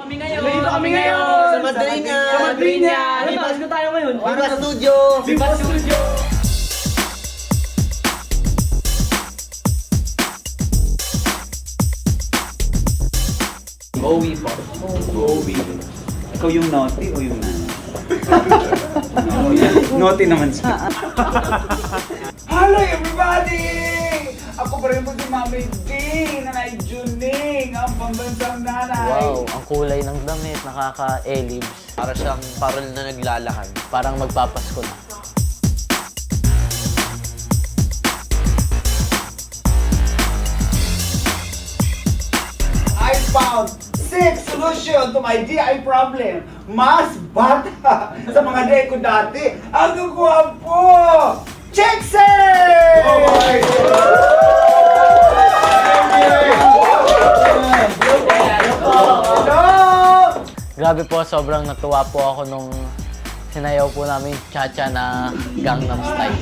kami ngayon. Nandito kami ngayon. Sa Madrina. Sa Madrina. Ano ba? Ano tayo ngayon? Viva Studio. Viva Studio. Owi po. Owi. Ikaw yung naughty o yung nanay? Naughty naman siya. Hello everybody! Ako pa rin po si Mami D, Nanay Juning, ang pambansang nanay. Wow, ang kulay ng damit, nakaka-elibs. Para siyang parol na naglalakad. Parang magpapasko na. I found 6 solution to my DI problem. Mas bata sa mga day ko dati. Ang gagwapo! Jackson! Hello! Grabe po, sobrang natuwa po ako nung sinayaw po namin cha-cha na Gangnam Style.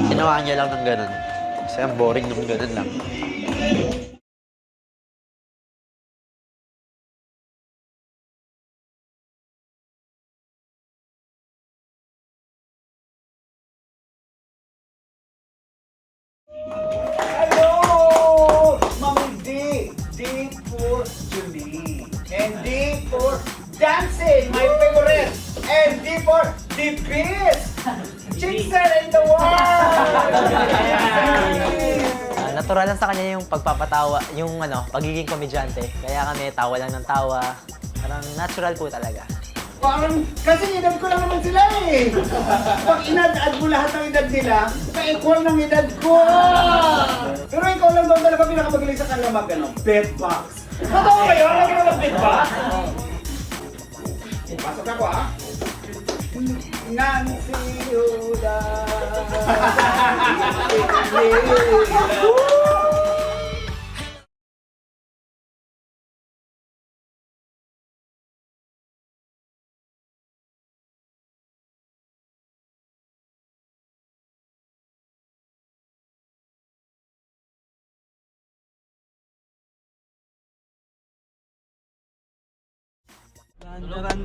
Ginawa niya lang ng ganun. Kasi ang boring ng ganun lang. Hello! Mami D. D for Julie. And D for dancing, my favorite. And D for the best. Chickser in the world! Natural lang sa kanya yung pagpapatawa, yung pagiging komedyante. Kaya kami tawa lang ng tawa. Parang natural po talaga. Parang, kasi edad ko lang naman sila eh. Pag inad-ad mo lahat ng edad nila, ka-equal ng edad ko. Pero ikaw lang daw talaga pinakamagaling sa kanila bedbox. Totoo ba yun? Lagi naman bedbox? Pasok ako ah. Nancy Yuda.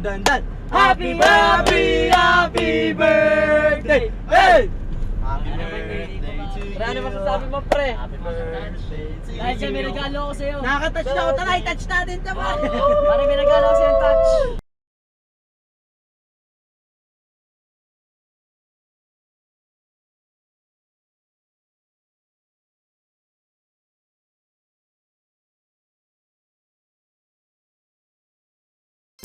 Dan. Happy birthday! Happy birthday! Hey! Happy birthday to you. Ano masasabi mo, pre? Happy birthday to you. Dahil siya may regalo ako sa'yo. Nakaka-touch na ako. Tara, i-touch natin ito ba? Parang may regalo ako sa'yo, touch.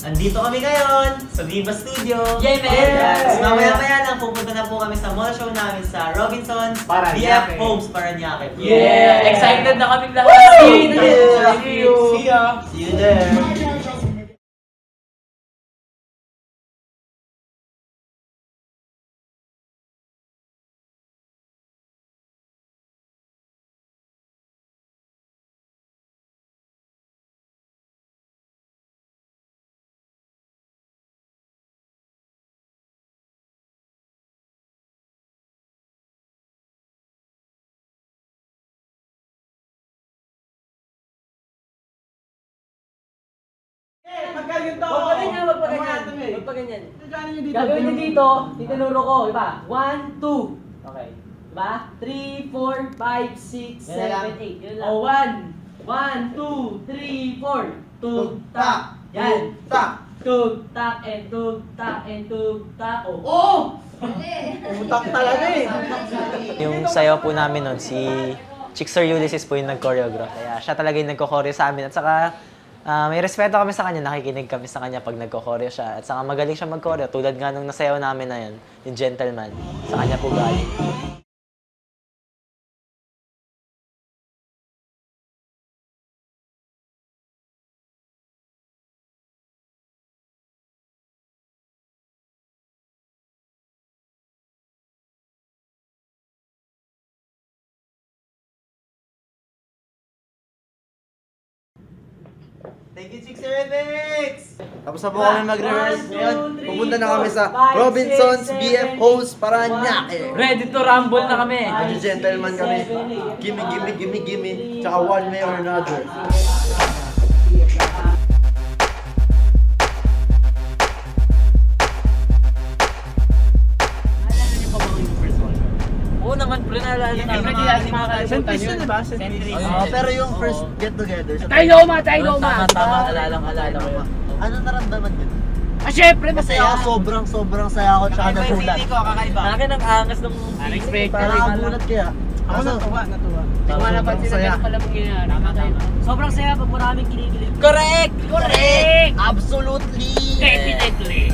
Andito kami ngayon sa Viva Studio. Yay, man! Yes! Mamaya-maya lang pupunta na po kami sa mall show namin sa Robinsons Paranaque. BF Homes Paranaque. Yeah! Excited na kami lahat. See you! See you! See ya! See you there! Magaling to! Magpaganyan. Gagawin niyo dito, titinuro ko, diba? 1, 2. Okay. Diba? 3, 4, 5, 6, 7, 8. Yun lang. O, 1. 1, 2, 3, 4. Tug-tak. Yan. Tak! Tug-tak and tug-tak and tug-tak. Oh! Utak talaga eh! Yung sayaw po namin nun, si Chickser Ulysses po yung nag-choreograph. Kaya siya talaga yung nagko-choreo sa amin. At saka, may respeto kami sa kanya, nakikinig kami sa kanya pag nagko-choreo siya. At saka magaling siya mag-choreo, tulad nga nung nasayaw namin na yun, yung Gentleman. Sa kanya po galing. Thank you, Chicks Remix! Tapos na po kami mag-rehearse. Ngayon, pupunta na kami sa Robinson's BF Host Paranaque. Ready to rumble na kami. Gentleman kami. Gimme, gimme, gimme, gimme. Tsaka one way or another. Oo naman, pre, naalala namin. Centris yun, di ba? Centris. Pero yung first get-together. Tama, alala ko yun. Ano naramdaman yun? Syempre, Masaya ako, sobrang saya ako, tsaka nagulat. ko, kakaiba. Akin ang angas ng Parang nagulat kaya. Ako natuwa. Hindi ko napansin na ganun pala Sobrang saya pag maraming kinikilig. Correct! Absolutely! Definitely.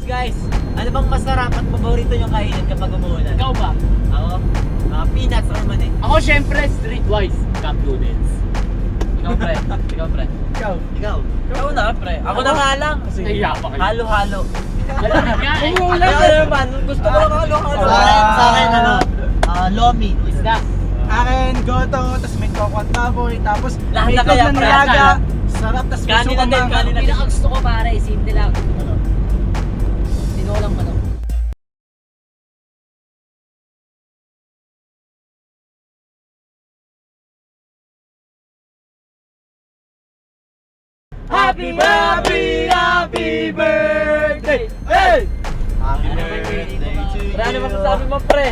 Guys, ano bang masarap at paborito yung kainin kapag umuulan? Ikaw ba? Ako? Peanuts or mani? Ako syempre, streetwise, cup noodles. Ikaw, pre. Ikaw, pre. Ikaw. Ikaw na, pre. Ako na nga lang. Nahiya pa kayo. Halo-halo. Malamig nga eh. Ano naman? Gusto ko lang halo-halo. Sa akin, Lomi. Isda. Akin, goto, tapos may coconut baboy, tapos Lahat may na kaya, itlog na pre, nilaga. lahat. Sarap, tapos may Kanin na din, sukang kanin na din. Pinaka-gusto ko pare, simple lang. Tinolang manok. Happy birthday! Hey! Pre, ano masasabi mo, pre?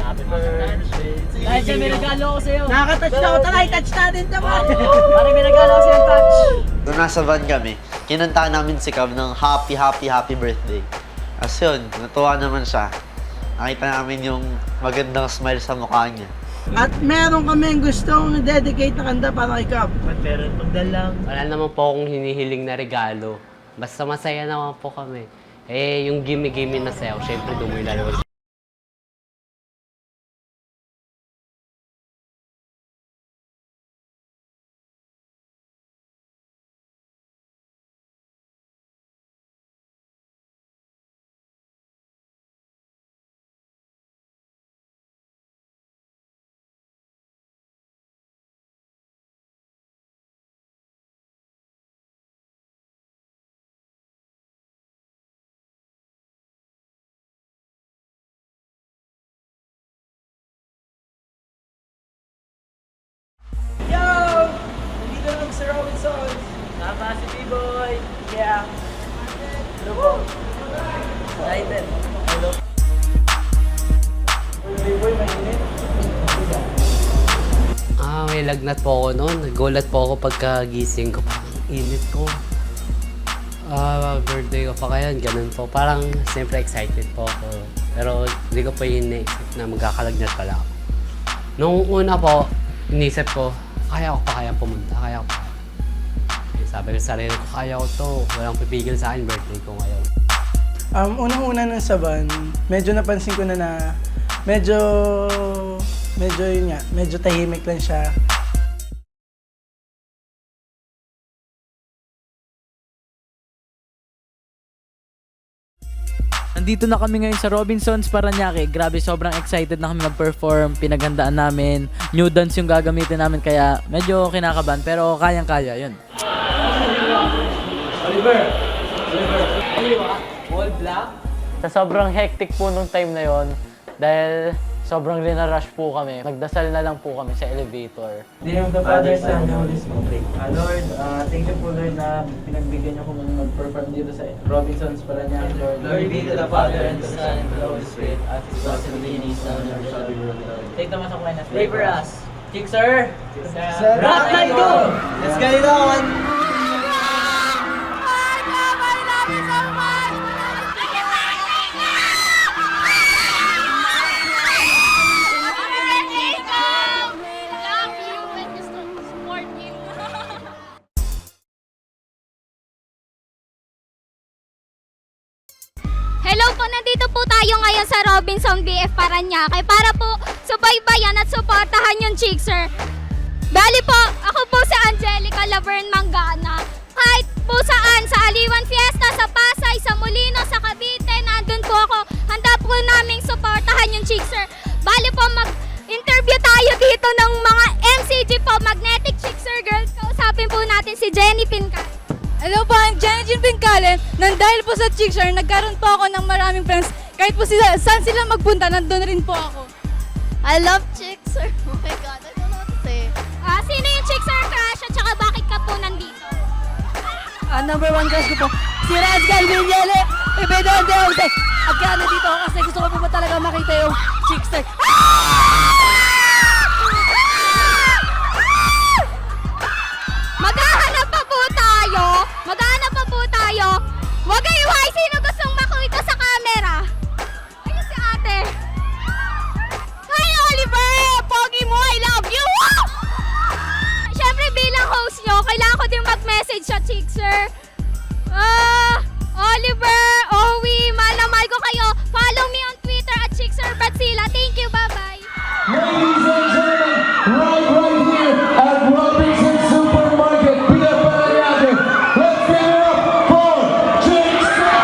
Dahil siya may regalo ko sa'yo. Nakaka-touch na ako, tara, i-touch natin naman! Pare, may regalo ko sa'yo, touch. Nung nasa van kami, kinuntahan namin si Cam ng happy birthday. As yun, natuwa naman siya. Nakita namin yung magandang smile sa mukha niya. At meron kaming gustong dedicate na kanta para kay Cam. Wala naman po akong hinihiling na regalo. Basta masaya naman po kami. Eh, yung gimme-gimme na sayaw, syempre doon mo ilalabas. Yo! Nandito na kami sa Robinson's. Tama si B-Boy. Yeah. Hello po. Excited. Hello. B-Boy, mainit. May lagnat po ako noon. Nagulat po ako pagkagising ko. Parang init ko. Birthday ko pa kaya, ganun po. Parang siyempre excited po ako. Pero hindi ko pa yun na-expect na magkakalagnat pala ako. Nung una po, inisip ko, kaya pumunta, kaya ko pa. Eh, sabi ko sa sarili ko, kaya ko to. Walang pipigil sa akin, birthday ko ngayon. Unang-una ng saban, medyo napansin ko na medyo yun nga, medyo tahimik lang siya. Nandito na kami ngayon sa Robinson's Paranaque. Grabe, sobrang excited na kami mag-perform. Pinaghandaan namin. New dance yung gagamitin namin kaya medyo kinakabahan pero kayang-kaya yun. All black. Sa sobrang hectic po nung time na yon, dahil sobrang linarush po kami, nagdasal na lang po kami sa elevator. The name of the Father, Son, and Holy Spirit. Lord, thank you po Lord na pinagbigyan niyo kung mag-perform dito sa Robinson's Paranaque, Lord. Glory be to the Father, and the Son, and the Holy Spirit, as it was in the beginning, now, and ever shall be, world without end. Take naman sa kumain na. Pray for us. Kickser! Rock and go! Let's get it on! Hello po, nandito po tayo ngayon sa Robinson BF Paranaque para po subaybayan at suportahan yung Chickser. Bali po, ako po si Angelica Laverne Mangana. po saan, sa Aliwan Fiesta, sa Pasay, sa Molino, sa Cavite, nandun po ako. Handa po naming suportahan yung Chickser. Bali po mag-interview tayo dito ng mga MCG po, Magnetic Chickser Girls. Kausapin po natin si Jenny Pincal. Hello po, I'm Jenny Pincalen. Nang dahil po sa Chickser, nagkaroon po ako ng maraming friends. Kahit po sila, saan sila magpunta, nandun rin po ako. I love Chickser. Oh my God, I don't know what to say. Sino yung Chickser crush at saka bakit ka po nandito? Number 1 crush ko po, si Razgal Vinyele. Ibedonde Jose. At kaya nandito ako kasi gusto ko po ba talaga makita yung Chickser. Maghahanap pa po tayo. Maghahanap pa po tayo. Wag kayo hi. Sino gustong makita sa camera? Ayun si ate. Hi Oliver! Pogi mo, I love you! Woo! Siyempre bilang host nyo, kailangan ko din mag-message sa Chickser. Oliver, Owie, mahal na mahal ko kayo. Follow me on Twitter at Chickser Batsila. Thank you, bye-bye. Ladies and gentlemen, right here at Robinson Supermarket, Pia Parayaga. Let's give it up for Chickser!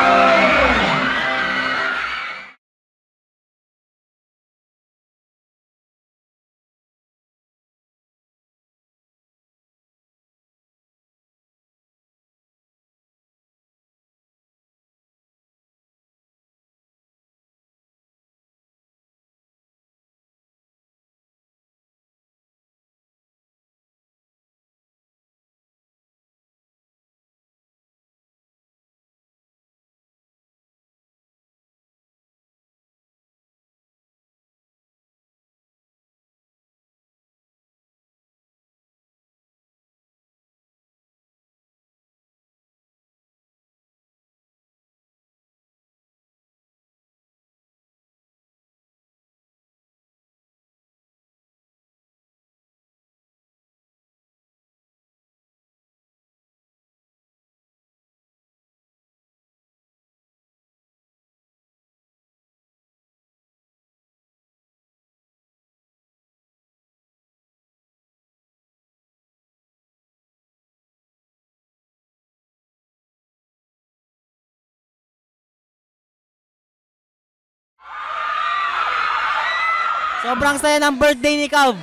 Sobrang saya ng birthday ni Cav.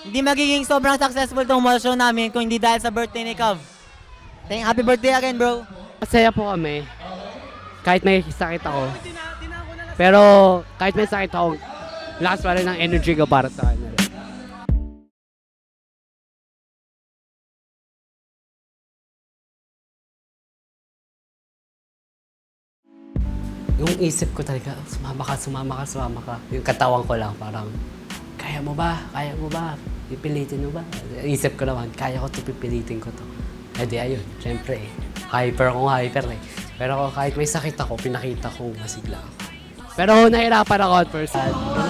Hindi magiging sobrang successful itong mall show namin kung hindi dahil sa birthday ni Cav. Happy birthday again, bro. Masaya po kami. Kahit may sakit ako. Pero kahit may sakit ako, lakas pa rin ng energy ko para sa kanya. Yung isip ko talaga, sumama ka. Yung katawan ko lang parang, kaya mo ba? Pipilitin mo ba? Isip ko naman, kaya ko to, pipilitin ko to. Eh di ayun, syempre hyper eh. Pero kahit may sakit ako, pinakita ko masigla ako. Pero nahirapan ako at first. Ganun po.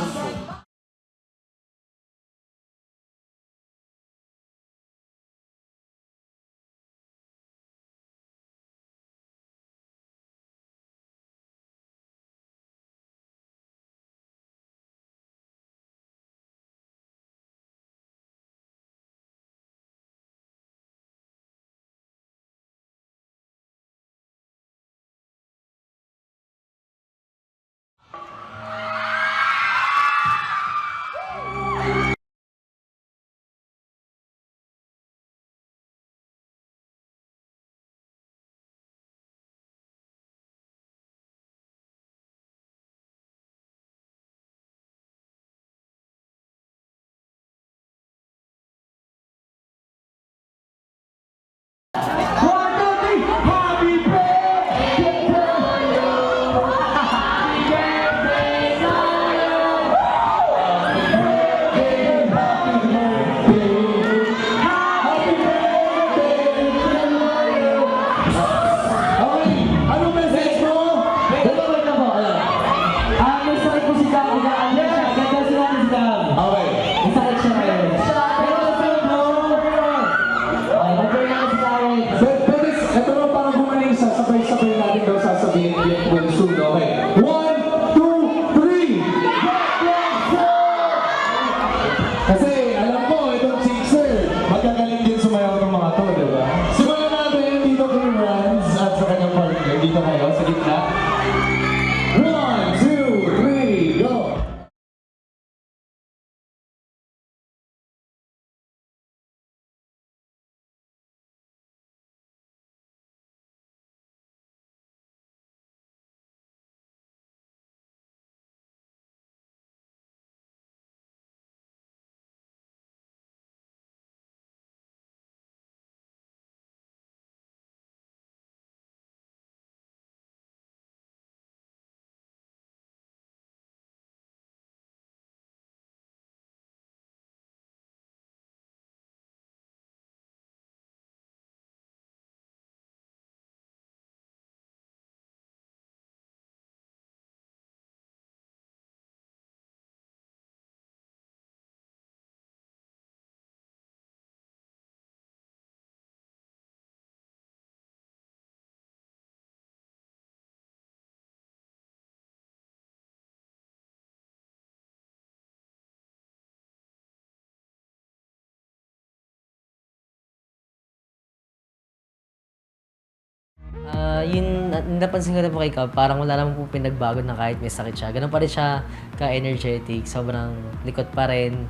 napansin ko na po kay Cub, parang wala naman po pinagbago na kahit may sakit siya. Ganun pa rin siya ka-energetic, sobrang likot pa rin.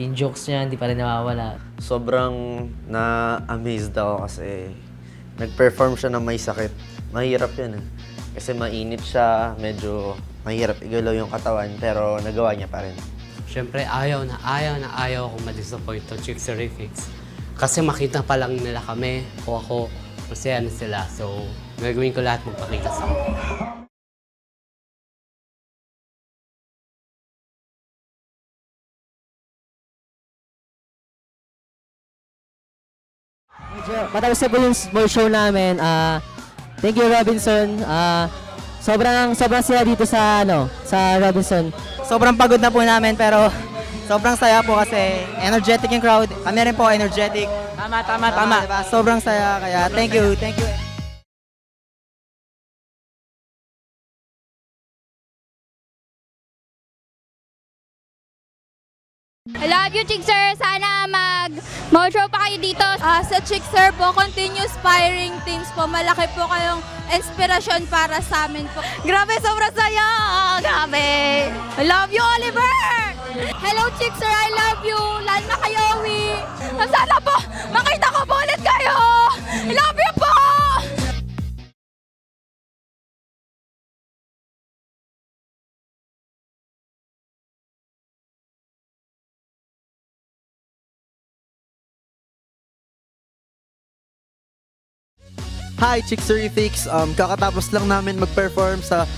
Yung jokes niya, hindi pa rin nawawala. Sobrang na-amazed ako kasi nag-perform siya na may sakit. Mahirap yun eh. Kasi mainit siya, medyo mahirap igalaw yung katawan, pero nagawa niya pa rin. Siyempre, ayaw akong ma-disappoint to Chickserifics. Kasi makita pa lang nila kami o ako, masaya na sila. So, gagawin ko lahat magpakita sa kanila. Matapos na po yung small show namin, thank you Robinson. Sobrang saya dito sa Robinson. Sobrang pagod na po namin pero sobrang saya po kasi energetic yung crowd. Kami rin po energetic. Tama. Diba? Sobrang saya kaya thank you. I love you, Chickser. Sana mag-more show pa kayo dito. Sa Chickser po, continue inspiring things po. Malaki po kayong inspirasyon para sa amin po. Grabe, sobrang saya! Grabe! I love you, Oliver! Hello, Chickser. I love you. Lalo na kayo, Owi. Sana po, makita ko po ulit kayo. I love you po! Hi, Chickserifics! Kakatapos lang namin mag-perform sa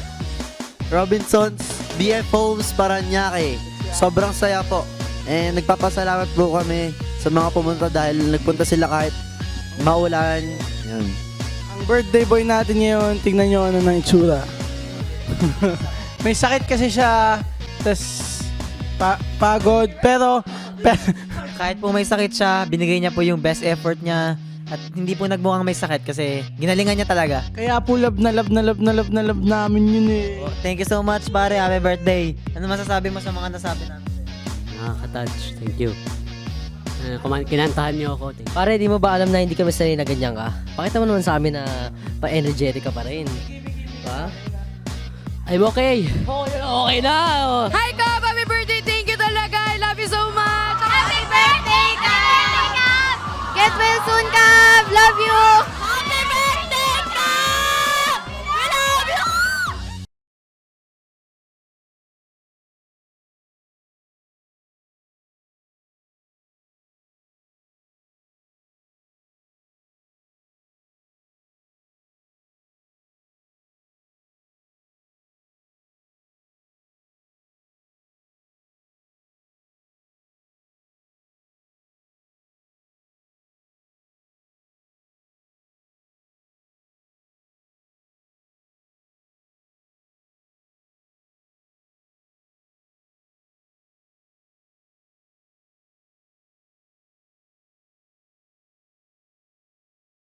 Robinson's BF Homes Paranaque. Sobrang saya po. And nagpapasalamat po kami sa mga pumunta dahil nagpunta sila kahit maulan. Yan. Ang birthday boy natin ngayon, tingnan nyo ano ng itsura. May sakit kasi siya, tas pagod, pero Kahit po may sakit siya, binigay niya po yung best effort niya. At hindi po nagmukhang may sakit kasi ginalingan niya talaga. kaya po love namin yun eh. Thank you so much pare, happy birthday. Ano masasabi mo sa mga nasabi namin? Nakaka-touch. Thank you. Kinantahan niyo ako. Thank you. Pare, di mo ba alam na hindi kami sanay na ganyan ka? Pakita mo naman sa amin na pa-energetic ka pa rin. Diba? I'm okay. Okay na! Hi, Cub! Happy birthday! Thank you talaga! I love you so much! Happy birthday, Cub! Get well soon, Cub! Love you!